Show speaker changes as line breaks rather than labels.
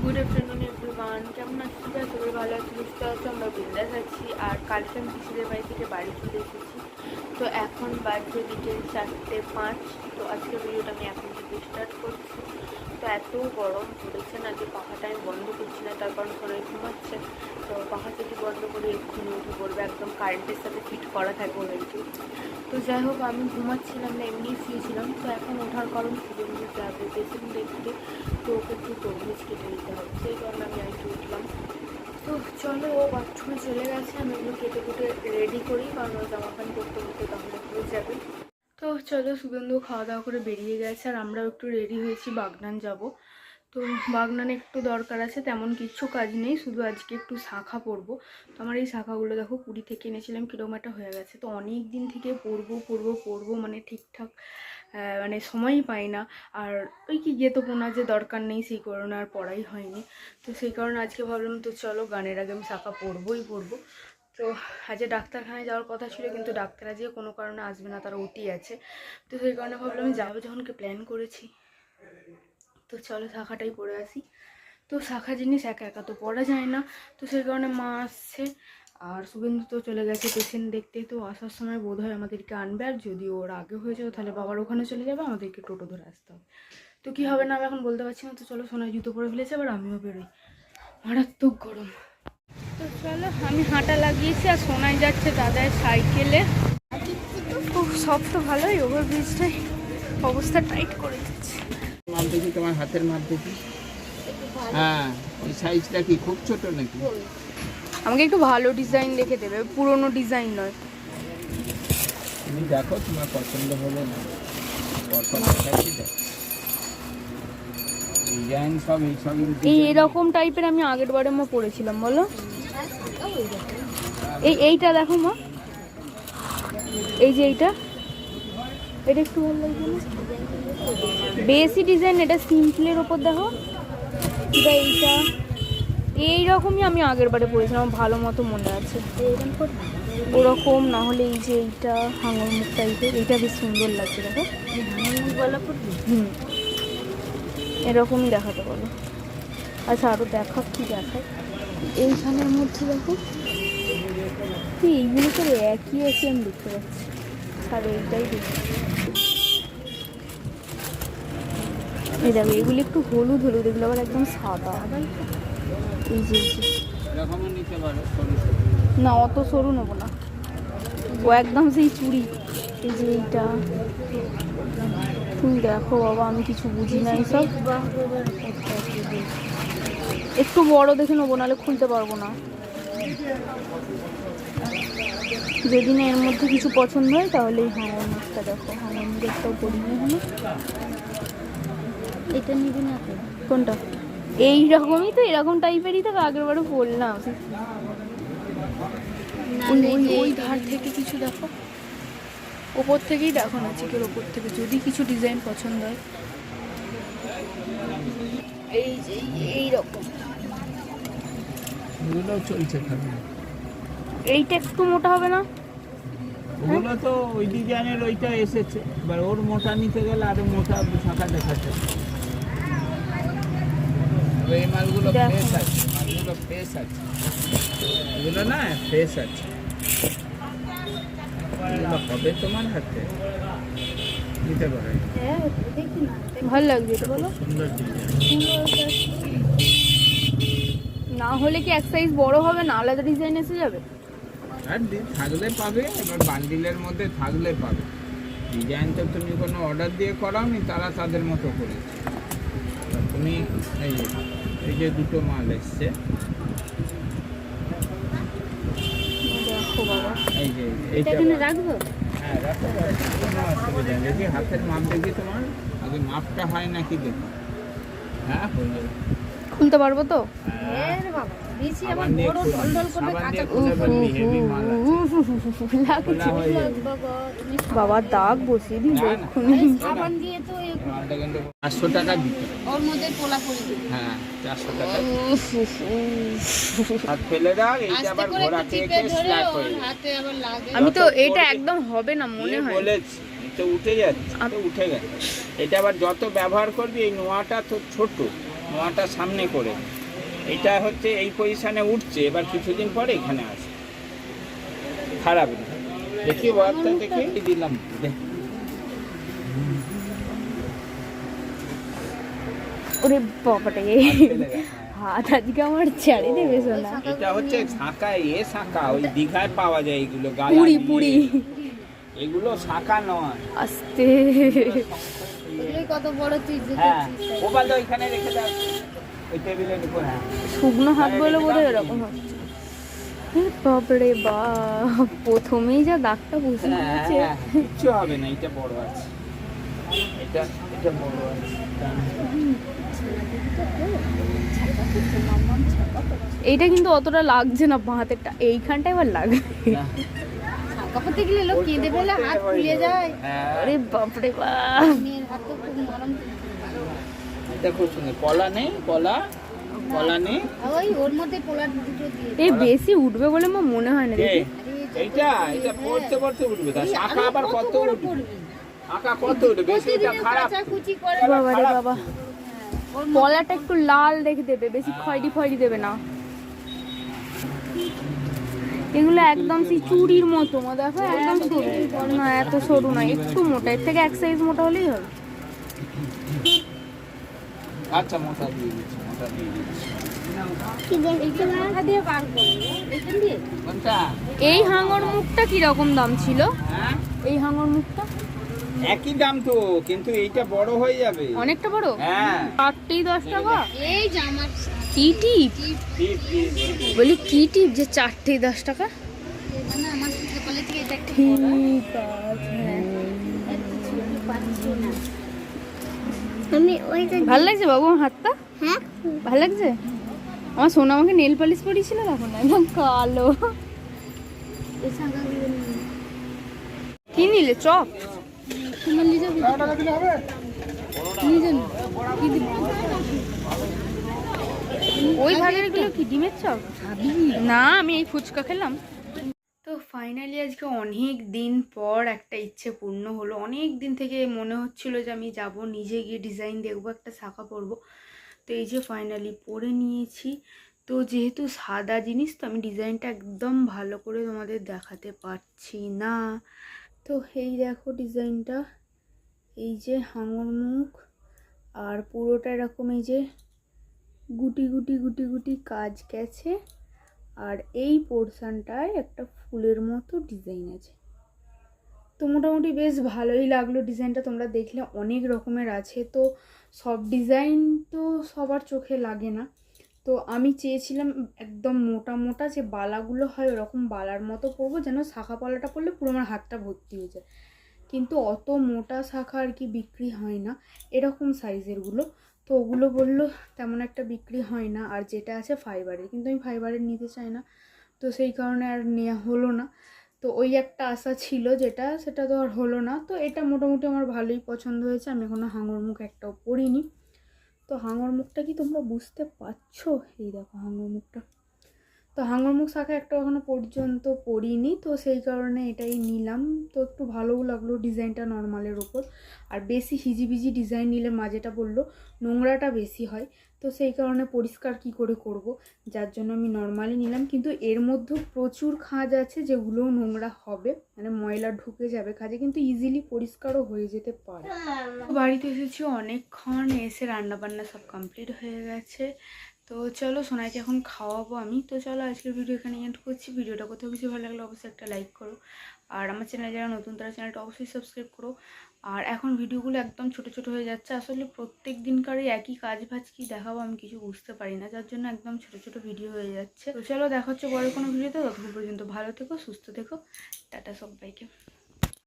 Good afternoon everyone, কেমন আছি? সবাই ভালো আছি, সুস্থ আছি, আমরা বিন্দাস আছি। আর কালকে আমি পিসিদের বাড়ি থেকে বাড়ি চলে এসেছি। তো এখন বাজে বিকেল 4:05। তো আজকের ভিডিওটা আমি এখন থেকে স্টার্ট করছি। তো এত গরম পড়েছে না যে পাখাটা আমি বন্ধ করছি না, তার কারণ সবাই ঘুমাচ্ছে। তো পাখা যদি বন্ধ করে এক্ষুনি উঠে পড়বে, একদম কারেন্টের সাথে ফিট করা থাকবে ওদেরকে। তো যাই হোক, আমি ঘুমাচ্ছিলাম না, এমনি শুয়েছিলাম। তো এখন ওঠার কারণ শুভেন্দু যাবে পেশেন্ট দেখতে, তো ওকে একটু তরমুজ কেটে দিতে হবে, সেই কারণে আমি আর কি উঠলাম। তো চলো, ও বাথরুমে চলে গেছে, আমি এগুলো কেটে কুটে রেডি করি, কারণ ও জামা প্যান্ট করতে করতে তাহলে হয়ে যাবে। তো চলো, শুভেন্দু খাওয়া দাওয়া করে বেরিয়ে গেছে, আর আমরাও একটু রেডি হয়েছি, বাগনান যাব। তো বাগনানে একটু দরকার আছে, তেমন কিছু কাজ নেই, শুধু আজকে একটু শাখা পরবো। তো আমার এই শাখাগুলো দেখো পুরী থেকে এনেছিলাম, কিরকম একটা হয়ে গেছে। তো অনেক দিন থেকে পরবো মানে ঠিকঠাক মানে সময়ই পাই না। আর ওই কি পোনা যে দরকার নেই, সেই কারণে আর পড়াই হয়নি। তো সেই কারণে আজকে ভাবলাম তো চলো, গানের আগে আমি শাখা পরবো। তো আজকে ডাক্তারখানায় যাওয়ার কথা ছিল, কিন্তু ডাক্তার আজকে কোনো কারণে আসবে না, তার ওটি আছে। তো সেই কারণে ভাবলাম আমি যাবো যখনকে প্ল্যান করেছি, তো চলো শাখাটাই পরে আসি। তো শাখা জিনিস একা একা তো পড়া যায় না, তো সেই কারণে মা আসছে। আর শুভেন্দু তো চলে গেছে পেশেন্ট দেখতে, তো আসার সময় বোধ হয় আমাদেরকে আনবে। আর যদি ওর আগে হয়ে যাবে তাহলে বাবার ওখানে চলে যাবে, আমাদেরকে টোটো ধরে আসতে হবে। তো কী হবে না আমি এখন বলতে পারছি না। তো চলো, সোনায় জুতো পরে ফেলেছে, আবার আমিও বেরোই, মারাত্মক গরম। তো চলো, আমি হাঁটা লাগিয়েছি, আর সোনায় যাচ্ছে দাদার সাইকেলে। সব তো ভালোই, ওভারব্রিজটাই অবস্থা টাইট করে দিচ্ছে।
মাপ দেখি, তোমার হাতের মাপ দেখি। হ্যাঁ, ওই সাইজটা কি খুব ছোট নাকি?
আমাকে একটু ভালো ডিজাইন দেখে দেবে, পুরনো ডিজাইন নয়।
তুমি দেখো, তোমার পছন্দ হবে না। ডিজাইন সব
এরকম টাইপের আমি আগের বারে মা পরেছিলাম, বলো। এইটা দেখো মা, এই যে এটা একটু ভালো লাগবে না? বেশি ডিজাইন, এটা সিম্পলের ওপর দেখো। এইটা এইরকমই আমি আগের বারে পরেছিলাম, আমার ভালো মতো মনে আছে। ওরকম না হলে এই যে এইটা হাঙর মুখ টাইপের, এইটা বেশ সুন্দর লাগছে দেখো। এরকমই দেখাতে বলো। আচ্ছা, আরও দেখা কি দেখায় এইখানের মধ্যে দেখো। এইগুলো তো একই আমি দেখতে পাচ্ছি, আর এইটাই দেখি। এই দেখো, এগুলো একটু হলুদ, এগুলো আবার একদম সাদা। এই যে না, অত সরু নেবো না, ও একদম সেই চুড়ি। এই যে এইটা তুমি দেখো বাবা, আমি কিছু বুঝি না এইসব। একটু বড় দেখে নেবো, নাহলে খুলতে পারবো না। যদি না এর মধ্যে কিছু পছন্দ হয় তাহলে এই হাঙর মুখটা দেখো, হাঙর মুখটাও পরিয়ে হলো। এটা নিবি না? কোনটা? এইরকমই তো, এরকম টাইপেরই তো আগের বারে বললাম। ওই ধার থেকে কিছু দেখো, ওপর থেকেই দেখো না, চিকের ওপর থেকে যদি কিছু ডিজাইন পছন্দ হয়। এই যে এইরকম
চলছে।
এইটা একটু মোটা হবে না?
ওগুলো তো ওই ডিজাইনের ওইটা এসেছে, এবার ওর মোটা নিতে গেলে আরো মোটা শাখা দেখাচ্ছে। এই মালগুলো ফ্রেশ আছে, এগুলো না ফ্রেশ আছে। এগুলো হবে তোমার হাতে, নিতে পারো।
ভালো লাগবে এটা, বলো।
সুন্দর ডিজাইন।
না হলে কি এক সাইজ বড় হবে না, আলাদা ডিজাইন এসে যাবে?
আর থাকলে পাবে, এবার বান্ডিলের মধ্যে থাকলে পাবে। ডিজাইন তো তুমি কোনো অর্ডার দিয়ে করাওনি, তারা তাদের মতো করেছে। তুমি এই যে দুটো মাল এসছে,
দেখো বাবা,
এই যে এইটা
রাখবো।
হ্যাঁ রাখো, কোনো অসুবিধা নেই। দেখি হাতের মাপ দেখি তোমার, আগে মাপটা হয় নাকি দেখি। হ্যাঁ, হয়ে যাবে। খুলতে পারবো তো?
বাবা দাগ বসিয়ে দিই
500 টাকা দিতে, ওর মধ্যে পোলা করে দিই। হ্যাঁ, 400 টাকা আর ফেলে দাও। এইটা আবার ঘোড়া থেকে স্টার্ট করে হাতে আবার লাগে।
আমি তো এটা একদম হবে না মনে হয়,
বলেছি তো উঠে যাচ্ছে, তো উঠে গেছে। এটা আবার যত ব্যবহার করবি, এই নোয়াটা তো ছোট, নোয়াটা সামনে করে। এটা হচ্ছে এই পজিশনে উঠছে, এবার কিছুদিন পরে এখানে আসে। খারাপ না, দেখি ওয়ার্কটা দেখে দিলাম।
ওরে বাবারে, হাত আজকে আমার ছেড়ে দেবে সোনা।
এটা হচ্ছে শাঁখা, শাঁখা ওই দীঘায় পাওয়া যায় এগুলো,
পুরি পুরি
এগুলো শাঁখা নয়।
আস্তে
কত বড় তুই
হ্যাঁ, ওপাল তো ওইখানে রেখে দাও, ওই টেবিলের উপর। হ্যাঁ,
শুকনো হাত বলে বোধ হয় এরকম হচ্ছে। বাপরে বাপ, প্রথমেই যা দাগটা বুঝে যাচ্ছে।
কিচ্ছু হবে না, এটা বড় আছে, এটা এটা বড় আছে।
এইটা কিন্তু অতটা লাগছে না, বাঁ হাতেরটা এইখানটা এবার লাগবে।
কাপড়তে গেলে লোক কেঁদে ফেলে হাত ফুলে যায়।
আরে বাপরে বাপ,
মেয়ের হাত তো খুব নরম।
এটা খুব সুন্দর, কলা নেই, কলা নেই।
ওই ওর মধ্যে পোলার দুটো দিয়ে
এই বেশি উঠবে বলে আমার মনে হয় না। দেখি
এইটা পড়তে উঠবে, তার শাখা আবার কত উঠবে, শাখা কত উঠবে, বেশি এটা খারাপ।
কুচি করে
বাবারে বাবা, পলাটা একটু লাল রেখে দেবে, বেশি খয়েরি ফয়েরি দেবে না। এগুলো একদম সেই চুড়ির মতো, দেখো একদম সরু না, এত সরু না, একটু মোটা, এর থেকে এক সাইজ মোটা হলেই হবে।
আচ্ছা, মোটা দিয়ে দিচ্ছি, মোটা দিয়ে দিচ্ছি। কোনটা?
এই হাঙর মুখটা কি রকম দাম ছিল?
হ্যাঁ,
এই হাঙর মুখটা
একই দাম তো, কিন্তু এইটা বড় হয়ে যাবে।
অনেকটা বড়।
হ্যাঁ,
8টেই 10 টাকা।
এই জামার
কি টিপ
টিপ দিয়ে দিচ্ছি।
বলি, কি টিপ যে 4টেই 10 টাকা?
মানে আমার কপালে থেকে এটা একটা
ঠিক আছে।
আমি ওইটা
ভালো লাগছে বাবু আমার হাতটা?
হ্যাঁ
ভালো লাগছে? আমার সোনা আমাকে নেল পালিশ পরিয়েছিল, দেখো না একদম কালো।
এই সাঙ্গাগুলো
কি নিলে? চপ?
তোমার নিজে নিজে কি দিবি?
ওই ভাগের গুলো কি ডিমের চপ? না, আমি এই ফুচকা খেলাম। তো ফাইনালি আজকে অনেক দিন পর একটা ইচ্ছে পূর্ণ হলো। অনেক দিন থেকে মনে হচ্ছিল যে আমি যাব, নিজে গিয়ে ডিজাইন দেখবো, একটা শাখা পরবো। তো এই যে ফাইনালি পরে নিয়েছি। তো যেহেতু সাদা জিনিস, তো আমি ডিজাইনটা একদম ভালো করে তোমাদের দেখাতে পারছি না। তো এই দেখো ডিজাইনটা, এই যে হাঙর মুখ, আর পুরোটা এরকম এই যে গুটি গুটি গুটি গুটি কাজ গেছে, আর এই পোর্শনটায় একটা ফুলের মতো ডিজাইন আছে। তো মোটামুটি বেশ ভালোই লাগলো ডিজাইনটা। তোমরা দেখলে অনেক রকমের আছে, তো সব ডিজাইন তো সবার চোখে লাগে না। তো আমি চেয়েছিলাম একদম মোটা মোটা যে বালাগুলো হয় ওরকম বালার মতো পরবো, যেন শাখা পলাটা পরলে পুরো আমার হাতটা ভর্তি হয়ে যায়। কিন্তু অত মোটা শাখা আর কি বিক্রি হয় না, এরকম সাইজেরগুলো। তো ওগুলো বললো তেমন একটা বিক্রি হয় না, আর যেটা আছে ফাইবারের, কিন্তু আমি ফাইবারের নিতে চাই না, তো সেই কারণে আর নেওয়া হলো না। তো ওই একটা আশা ছিল যেটা, সেটা তো আর হলো না। তো এটা মোটামুটি আমার ভালোই পছন্দ হয়েছে। আমি এখনও হাঙর মুখ একটাও পরিনি। তো হাঙর মুখটা কি তোমরা বুঝতে পারছো? এই দেখো হাঙর মুখটা। তো হাঙর মুখ শাখা একটা এখনো পর্যন্ত পরিনি, তো সেই কারণে এটাই নিলাম। তো একটু ভালোও লাগলো ডিজাইনটা নর্মালের ওপর। আর বেশি হিজিবিজি ডিজাইন নিলে মা যেটা বললো নোংরাটা বেশি হয়, তো সেই কারণে পরিষ্কার কি করে করব, যার জন্য আমি নর্মালি নিলাম। কিন্তু এর মধ্যেও প্রচুর খাঁজ আছে যেগুলোও নোংরা হবে, মানে ময়লা ঢুকে যাবে খাঁজে, কিন্তু ইজিলি পরিষ্কারও হয়ে যেতে পারে। বাড়িতে এসেছি অনেকক্ষণ, এসে রান্নাবান্না সব কমপ্লিট হয়ে গেছে। তো চলো সোনাইকে এখন খাওয়াবো আমি। তো চলো আজকের ভিডিও এখানে এন্ড করছি। ভিডিওটা কোথাও কিছু ভালো লাগলে অবশ্যই একটা লাইক করো, আর আমার চ্যানেলে যারা নতুন তারা চ্যানেলটা অবশ্যই সাবস্ক্রাইব করো। আর এখন ভিডিওগুলো একদম ছোট ছোট হয়ে যাচ্ছে, আসলে প্রত্যেক দিনকারই একই কাজ ভাজ কি দেখাবো আমি কিছু বুঝতে পারি না, যার জন্য একদম ছোট ছোট ভিডিও হয়ে যাচ্ছে। তো চলো দেখা হচ্ছে পরে কোনো ভিডিওতে, ততক্ষণ পর্যন্ত ভালো থেকো, সুস্থ থেকো, টাটা সবাইকে।